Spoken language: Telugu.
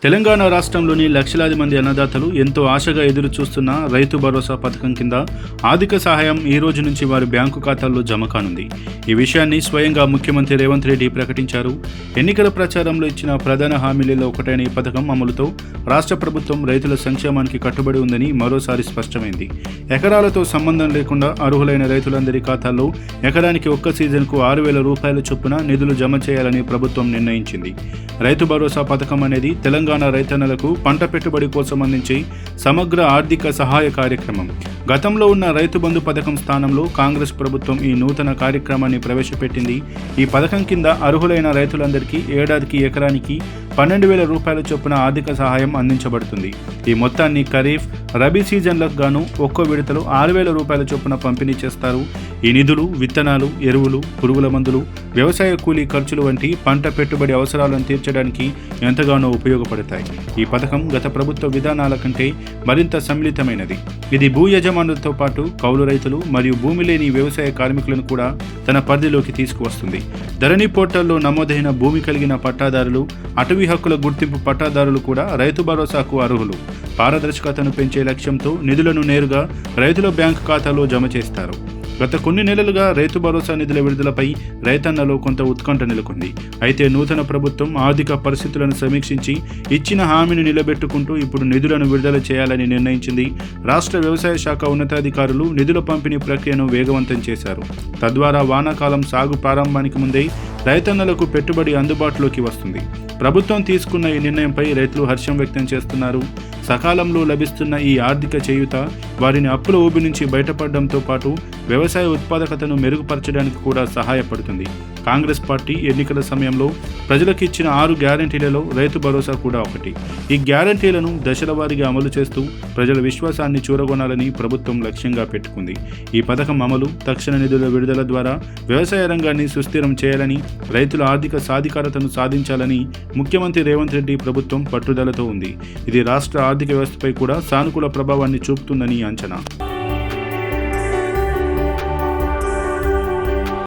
తెలంగాణ రాష్ట్రంలోని లక్షలాది మంది అన్నదాతలు ఎంతో ఆశగా ఎదురు చూస్తున్న రైతు భరోసా పథకం కింద ఆర్థిక సహాయం ఈ రోజు నుంచి వారి బ్యాంకు ఖాతాల్లో జమ కానుంది. ఈ విషయాన్ని స్వయంగా ముఖ్యమంత్రి రేవంత్ రెడ్డి ప్రకటించారు. ఎన్నికల ప్రచారంలో ఇచ్చిన ప్రధాన హామీలలో ఒకటైన ఈ పథకం అమలుతో రాష్ట్ర ప్రభుత్వం రైతుల సంక్షేమానికి కట్టుబడి ఉందని మరోసారి స్పష్టమైంది. ఎకరాలతో సంబంధం లేకుండా అర్హులైన రైతులందరి ఖాతాల్లో ఎకరానికి ఒక్క సీజన్కు 6,000 రూపాయల చొప్పున నిధులు జమ చేయాలని ప్రభుత్వం నిర్ణయించింది. రైతు భరోసా పథకం అనేది తెలంగాణ రైతన్నలకు పంట పెట్టుబడి కోసం అందించే సమగ్ర ఆర్థిక సహాయ కార్యక్రమం. గతంలో ఉన్న రైతు బంధు పథకం స్థానంలో కాంగ్రెస్ ప్రభుత్వం ఈ నూతన కార్యక్రమాన్ని ప్రవేశపెట్టింది. ఈ పథకం కింద అర్హులైన రైతులందరికీ ఏడాదికి ఎకరానికి 12,000 రూపాయల చొప్పున ఆర్థిక సహాయం అందించబడుతుంది. ఈ మొత్తాన్ని ఖరీఫ్, రబీ సీజన్లకు గాను ఒక్కో విడతలో 6,000 రూపాయల చొప్పున పంపిణీ చేస్తారు. ఈ నిధులు విత్తనాలు, ఎరువులు, పురుగుల మందులు, వ్యవసాయ కూలీ ఖర్చులు వంటి పంట పెట్టుబడి అవసరాలను తీర్చడానికి ఎంతగానో ఉపయోగపడతాయి. ఈ పథకం గత ప్రభుత్వ విధానాల కంటే మరింత సమ్మిళితమైనది. ఇది భూ యజమానులతో పాటు కౌలు రైతులు మరియు భూమి లేని వ్యవసాయ కార్మికులను కూడా తన పరిధిలోకి తీసుకువస్తుంది. ధరణి పోర్టల్లో నమోదైన భూమి కలిగిన పట్టాదారులు, అటవీ హక్కుల గుర్తింపు పట్టాదారులు కూడా రైతు భరోసాకు అర్హులు. పారదర్శకతను పెంచే లక్ష్యంతో నిధులను నేరుగా రైతుల బ్యాంకు ఖాతాలో జమ చేస్తారు. గత కొన్ని నెలలుగా రైతు భరోసా నిధుల విడుదలపై రైతన్నలో కొంత ఉత్కంఠ నెలకొంది. అయితే నూతన ప్రభుత్వం ఆర్థిక పరిస్థితులను సమీక్షించి ఇచ్చిన హామీని నిలబెట్టుకుంటూ ఇప్పుడు నిధులను విడుదల చేయాలని నిర్ణయించింది. రాష్ట్ర వ్యవసాయ శాఖ ఉన్నతాధికారులు నిధుల పంపిణీ ప్రక్రియను వేగవంతం చేశారు. తద్వారా వానాకాలం సాగు ప్రారంభానికి ముందే రైతన్నలకు పెట్టుబడి అందుబాటులోకి వస్తుంది. ప్రభుత్వం తీసుకున్న ఈ నిర్ణయంపై రైతులు హర్షం వ్యక్తం చేస్తున్నారు. సకాలంలో లభిస్తున్న ఈ ఆర్థిక చేయూత వారిని అప్పుల ఊబి నుంచి బయటపడడంతో పాటు వ్యవసాయ ఉత్పాదకతను మెరుగుపరచడానికి కూడా సహాయపడుతుంది. కాంగ్రెస్ పార్టీ ఎన్నికల సమయంలో ప్రజలకు ఇచ్చిన 6 గ్యారంటీలలో రైతు భరోసా కూడా ఒకటి. ఈ గ్యారంటీలను దశల వారీగా అమలు చేస్తూ ప్రజల విశ్వాసాన్ని చూరగొనాలని ప్రభుత్వం లక్ష్యంగా పెట్టుకుంది. ఈ పథకం అమలు, తక్షణ నిధుల విడుదల ద్వారా వ్యవసాయ రంగాన్ని సుస్థిరం చేయాలని, రైతుల ఆర్థిక సాధికారతను సాధించాలని ముఖ్యమంత్రి రేవంత్ రెడ్డి ప్రభుత్వం పట్టుదలతో ఉంది. ఇది రాష్ట్ర ఆర్థిక వ్యవస్థపై కూడా సానుకూల ప్రభావాన్ని చూపుతుందని అంచనా.